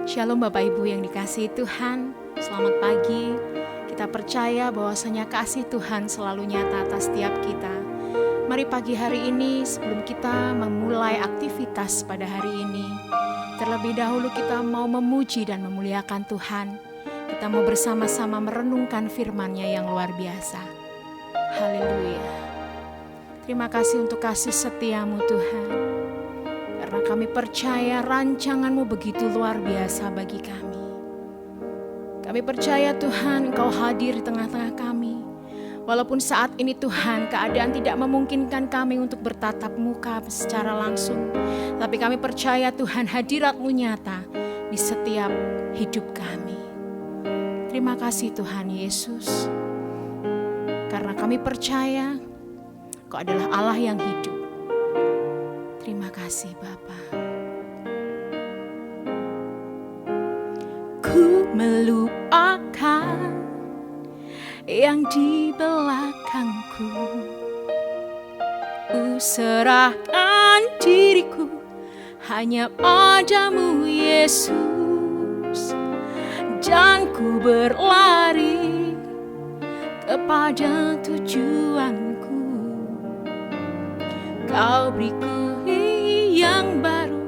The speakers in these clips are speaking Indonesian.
Shalom Bapak Ibu yang dikasihi Tuhan, selamat pagi. Kita percaya bahwasanya kasih Tuhan selalu nyata atas setiap kita. Mari pagi hari ini sebelum kita memulai aktivitas pada hari ini, terlebih dahulu kita mau memuji dan memuliakan Tuhan. Kita mau bersama-sama merenungkan firman-Nya yang luar biasa. Haleluya. Terima kasih untuk kasih setia-Mu Tuhan. Karena kami percaya rancangan-Mu begitu luar biasa bagi kami. Kami percaya Tuhan Engkau hadir di tengah-tengah kami. Walaupun saat ini Tuhan keadaan tidak memungkinkan kami untuk bertatap muka secara langsung. Tapi kami percaya Tuhan hadirat-Mu nyata di setiap hidup kami. Terima kasih Tuhan Yesus. Karena kami percaya Engkau adalah Allah yang hidup. Terima kasih Bapa. Ku melupakan yang di belakangku. Ku serahkan diriku hanya padamu Yesus. Dan ku berlari kepada tujuanku. Kau beriku yang baru,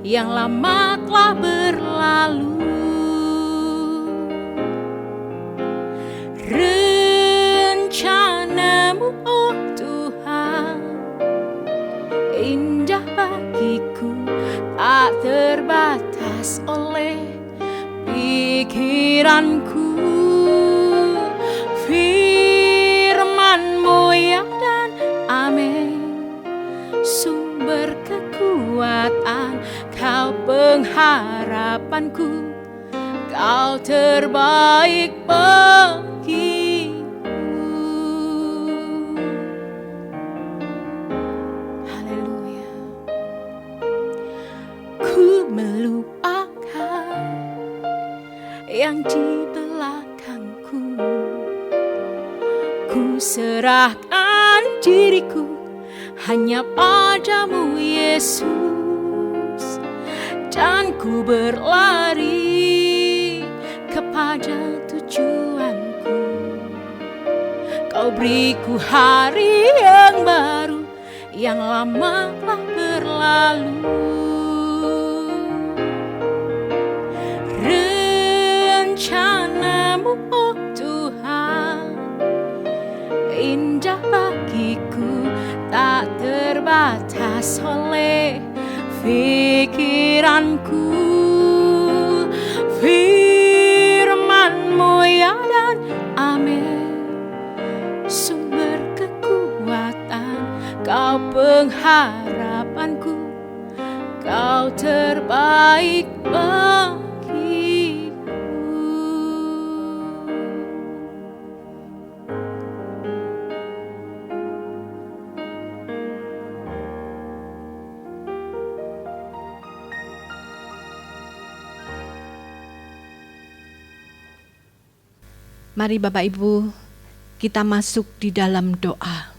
yang lama telah berlalu. Rencana-Mu oh Tuhan, indah bagiku, tak terbatas oleh pikiranku. Firman-Mu ya dan amin, sumber kekuatan, Kau pengharapanku, Kau terbaik bagiku. Haleluya. Ku melupakan yang di belakangku. Ku serahkan diriku hanya padamu Yesus. Dan ku berlari kepada tujuanku. Kau beriku hari yang baru, yang lama telah berlalu. Rencana-Mu oh Tuhan, indah bagiku, tak terbatas oleh pikiranku. Firman-Mu ya dan amin, sumber kekuatan, Kau pengharapanku, Kau terbaik bagiku. Mari Bapak Ibu, kita masuk di dalam doa.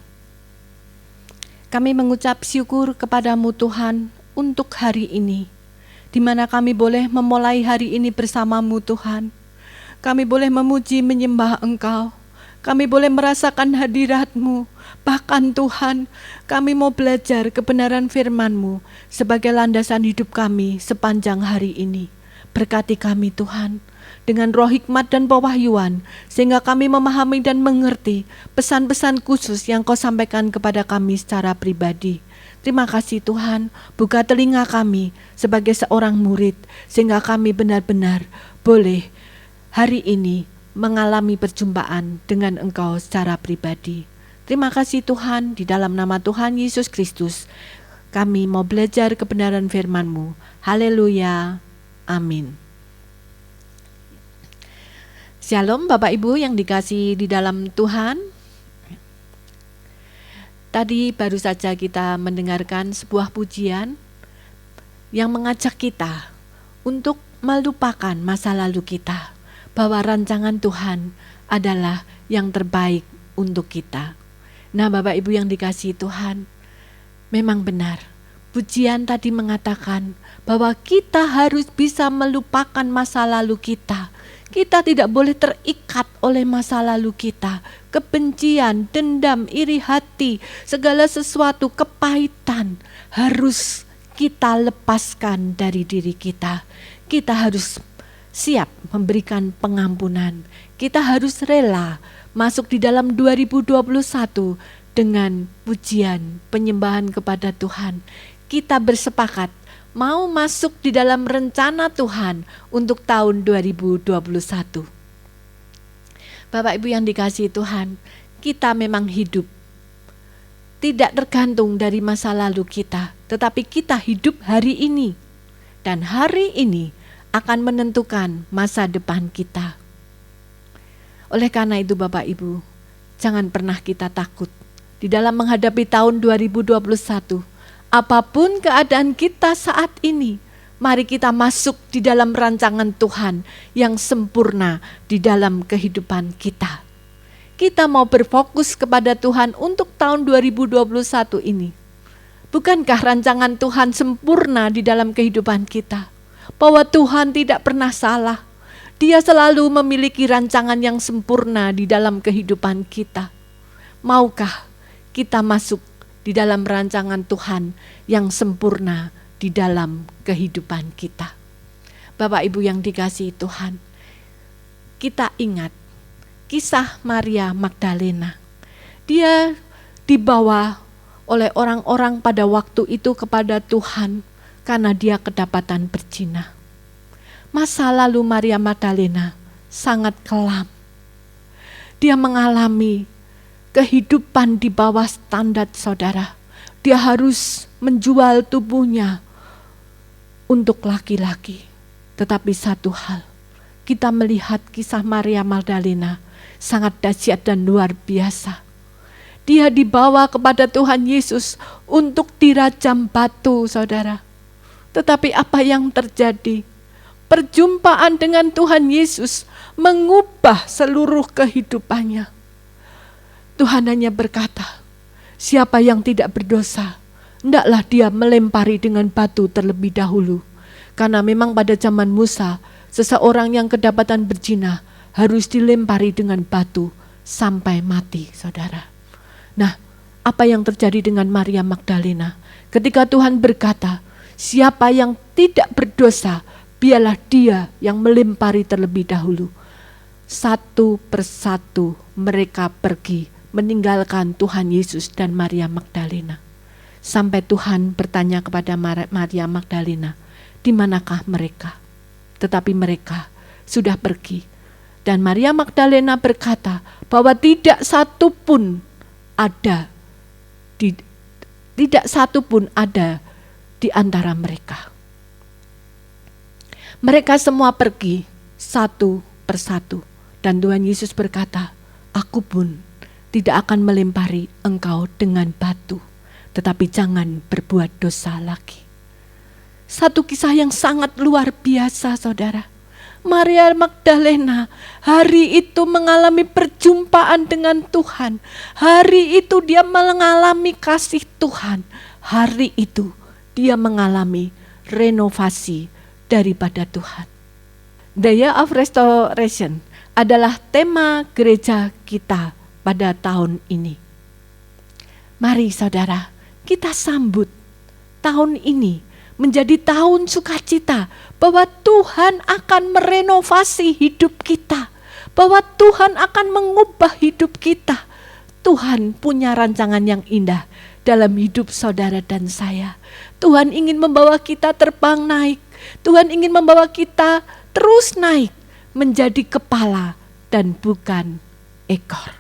Kami mengucap syukur kepadamu Tuhan untuk hari ini, di mana kami boleh memulai hari ini bersamamu Tuhan. Kami boleh memuji menyembah Engkau, kami boleh merasakan hadirat-Mu. Bahkan Tuhan, kami mau belajar kebenaran firman-Mu sebagai landasan hidup kami sepanjang hari ini. Berkati kami Tuhan, dengan roh hikmat dan pewahyuan, sehingga kami memahami dan mengerti pesan-pesan khusus yang Kau sampaikan kepada kami secara pribadi. Terima kasih Tuhan, buka telinga kami sebagai seorang murid, sehingga kami benar-benar boleh hari ini mengalami perjumpaan dengan Engkau secara pribadi. Terima kasih Tuhan, di dalam nama Tuhan Yesus Kristus, kami mau belajar kebenaran firman-Mu. Haleluya, amin. Shalom Bapak Ibu yang dikasihi di dalam Tuhan. Tadi baru saja kita mendengarkan sebuah pujian yang mengajak kita untuk melupakan masa lalu kita, bahwa rancangan Tuhan adalah yang terbaik untuk kita. Nah Bapak Ibu yang dikasihi Tuhan, memang benar Pujian tadi mengatakan bahwa kita harus bisa melupakan masa lalu kita. Kita tidak boleh terikat oleh masa lalu kita. Kebencian, dendam, iri hati, segala sesuatu, kepahitan harus kita lepaskan dari diri kita. Kita harus siap memberikan pengampunan. Kita harus rela masuk di dalam 2021 dengan pujian, penyembahan kepada Tuhan. Kita bersepakat mau masuk di dalam rencana Tuhan untuk tahun 2021. Bapak Ibu yang dikasihi Tuhan, kita memang hidup tidak tergantung dari masa lalu kita, tetapi kita hidup hari ini. Dan hari ini akan menentukan masa depan kita. Oleh karena itu Bapak Ibu, jangan pernah kita takut di dalam menghadapi tahun 2021. Apapun keadaan kita saat ini, mari kita masuk di dalam rancangan Tuhan yang sempurna di dalam kehidupan kita. Kita mau berfokus kepada Tuhan untuk tahun 2021 ini. Bukankah rancangan Tuhan sempurna di dalam kehidupan kita? Bahwa Tuhan tidak pernah salah. Dia selalu memiliki rancangan yang sempurna di dalam kehidupan kita. Maukah kita masuk di dalam rancangan Tuhan yang sempurna di dalam kehidupan kita? Bapak Ibu yang dikasihi Tuhan, kita ingat kisah Maria Magdalena. Dia dibawa oleh orang-orang pada waktu itu kepada Tuhan karena dia kedapatan berzina. Masa lalu Maria Magdalena sangat kelam. Dia mengalami kehidupan di bawah standar saudara. Dia harus menjual tubuhnya untuk laki-laki. Tetapi satu hal, kita melihat kisah Maria Magdalena sangat dahsyat dan luar biasa. Dia dibawa kepada Tuhan Yesus untuk dirajam batu, saudara. Tetapi apa yang terjadi? Perjumpaan dengan Tuhan Yesus mengubah seluruh kehidupannya. Tuhan hanya berkata, siapa yang tidak berdosa, hendaklah dia melempari dengan batu terlebih dahulu. Karena memang pada zaman Musa, seseorang yang kedapatan berzina harus dilempari dengan batu sampai mati, saudara. Nah, apa yang terjadi dengan Maria Magdalena? Ketika Tuhan berkata, siapa yang tidak berdosa, biarlah dia yang melempari terlebih dahulu. Satu persatu mereka pergi meninggalkan Tuhan Yesus dan Maria Magdalena. Sampai Tuhan bertanya kepada Maria Magdalena, di manakah mereka? Tetapi mereka sudah pergi. Dan Maria Magdalena berkata bahwa tidak satu pun ada di antara mereka. Mereka semua pergi satu persatu. Dan Tuhan Yesus berkata, aku pun tidak akan melempari engkau dengan batu, tetapi jangan berbuat dosa lagi. Satu kisah yang sangat luar biasa, saudara. Maria Magdalena hari itu mengalami perjumpaan dengan Tuhan. Hari itu dia mengalami kasih Tuhan. Hari itu dia mengalami renovasi daripada Tuhan. The Year of Restoration adalah tema gereja kita pada tahun ini. Mari saudara, kita sambut tahun ini menjadi tahun sukacita, bahwa Tuhan akan merenovasi hidup kita, bahwa Tuhan akan mengubah hidup kita. Tuhan punya rancangan yang indah dalam hidup saudara dan saya. Tuhan ingin membawa kita terbang naik. Tuhan ingin membawa kita terus naik menjadi kepala dan bukan ekor.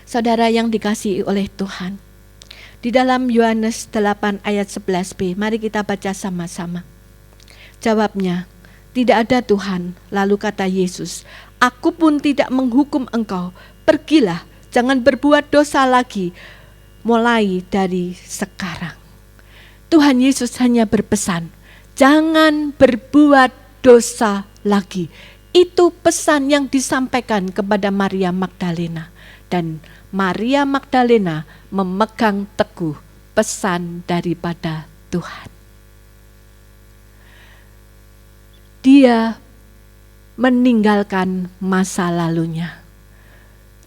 Saudara yang dikasihi oleh Tuhan, di dalam Yohanes 8 ayat 11b, mari kita baca sama-sama. Jawabnya, tidak ada Tuhan. Lalu kata Yesus, aku pun tidak menghukum engkau. Pergilah, jangan berbuat dosa lagi, mulai dari sekarang. Tuhan Yesus hanya berpesan, jangan berbuat dosa lagi. Itu pesan yang disampaikan kepada Maria Magdalena. Dan Maria Magdalena memegang teguh pesan daripada Tuhan. Dia meninggalkan masa lalunya.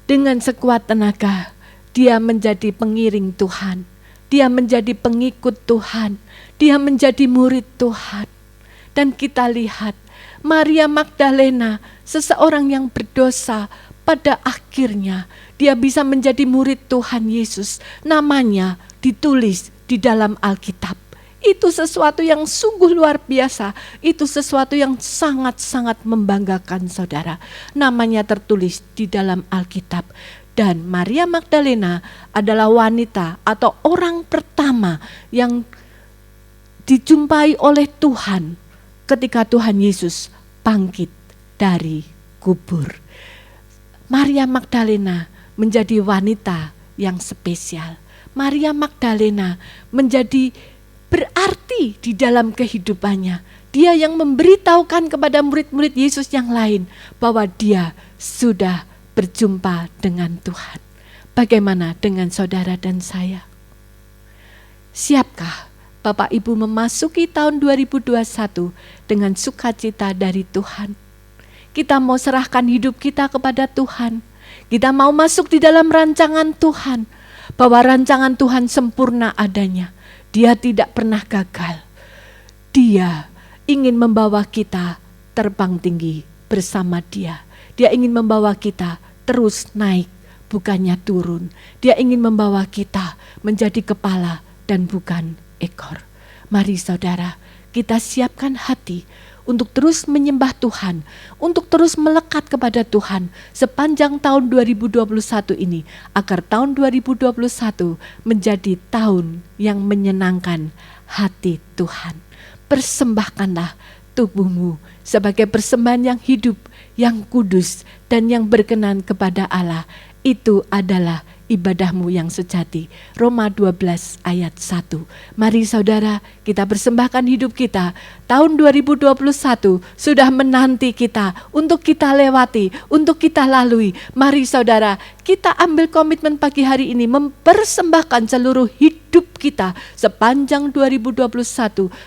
Dengan sekuat tenaga, dia menjadi pengiring Tuhan. Dia menjadi pengikut Tuhan. Dia menjadi murid Tuhan. Dan kita lihat Maria Magdalena, seseorang yang berdosa, pada akhirnya dia bisa menjadi murid Tuhan Yesus. Namanya ditulis di dalam Alkitab. Itu sesuatu yang sungguh luar biasa. Itu sesuatu yang sangat-sangat membanggakan saudara. Namanya tertulis di dalam Alkitab. Dan Maria Magdalena adalah wanita atau orang pertama yang dijumpai oleh Tuhan ketika Tuhan Yesus bangkit dari kubur. Maria Magdalena menjadi wanita yang spesial. Maria Magdalena menjadi berarti di dalam kehidupannya. Dia yang memberitahukan kepada murid-murid Yesus yang lain bahwa dia sudah berjumpa dengan Tuhan. Bagaimana dengan saudara dan saya? Siapkah Bapak Ibu memasuki tahun 2021 dengan sukacita dari Tuhan? Kita mau serahkan hidup kita kepada Tuhan. Kita mau masuk di dalam rancangan Tuhan, bahwa rancangan Tuhan sempurna adanya. Dia tidak pernah gagal. Dia ingin membawa kita terbang tinggi bersama Dia. Dia ingin membawa kita terus naik, bukannya turun. Dia ingin membawa kita menjadi kepala dan bukan ekor. Mari saudara, kita siapkan hati untuk terus menyembah Tuhan, untuk terus melekat kepada Tuhan sepanjang tahun 2021 ini, agar tahun 2021 menjadi tahun yang menyenangkan hati Tuhan. Persembahkanlah tubuhmu sebagai persembahan yang hidup, yang kudus, dan yang berkenan kepada Allah. Itu adalah ibadahmu yang sejati. Roma 12 ayat 1. Mari saudara, kita persembahkan hidup kita. Tahun 2021 sudah menanti kita untuk kita lewati, untuk kita lalui. Mari saudara, kita ambil komitmen pagi hari ini mempersembahkan seluruh hidup kita sepanjang 2021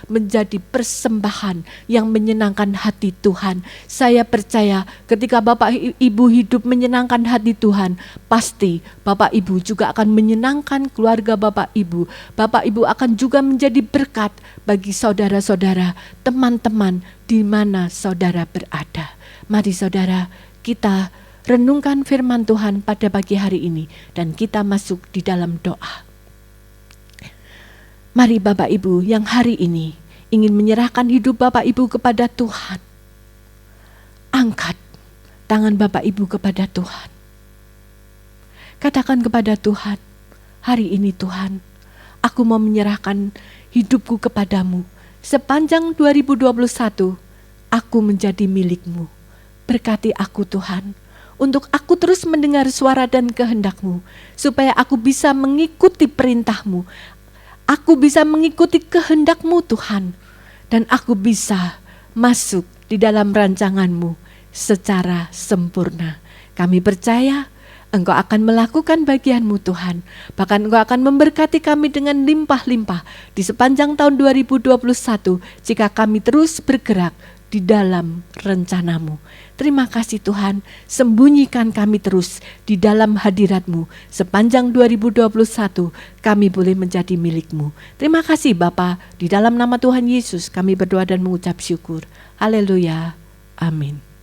menjadi persembahan yang menyenangkan hati Tuhan. Saya percaya ketika Bapak Ibu hidup menyenangkan hati Tuhan, pasti Bapak Ibu juga akan menyenangkan keluarga Bapak Ibu. Bapak Ibu akan juga menjadi berkat bagi saudara-saudara, teman-teman di mana saudara berada. Mari saudara, kita renungkan firman Tuhan pada pagi hari ini dan kita masuk di dalam doa. Mari Bapak Ibu yang hari ini ingin menyerahkan hidup Bapak Ibu kepada Tuhan. Angkat tangan Bapak Ibu kepada Tuhan. Katakan kepada Tuhan, hari ini Tuhan, aku mau menyerahkan hidupku kepadamu. Sepanjang 2021, aku menjadi milik-Mu. Berkati aku Tuhan, untuk aku terus mendengar suara dan kehendak-Mu, supaya aku bisa mengikuti perintah-Mu. Aku bisa mengikuti kehendak-Mu Tuhan, dan aku bisa masuk di dalam rancangan-Mu secara sempurna. Kami percaya Engkau akan melakukan bagian-Mu Tuhan. Bahkan Engkau akan memberkati kami dengan limpah-limpah di sepanjang tahun 2021 jika kami terus bergerak di dalam rencana-Mu. Terima kasih Tuhan, sembunyikan kami terus di dalam hadirat-Mu. Sepanjang 2021 kami boleh menjadi milik-Mu. Terima kasih Bapa, di dalam nama Tuhan Yesus kami berdoa dan mengucap syukur. Haleluya, amin.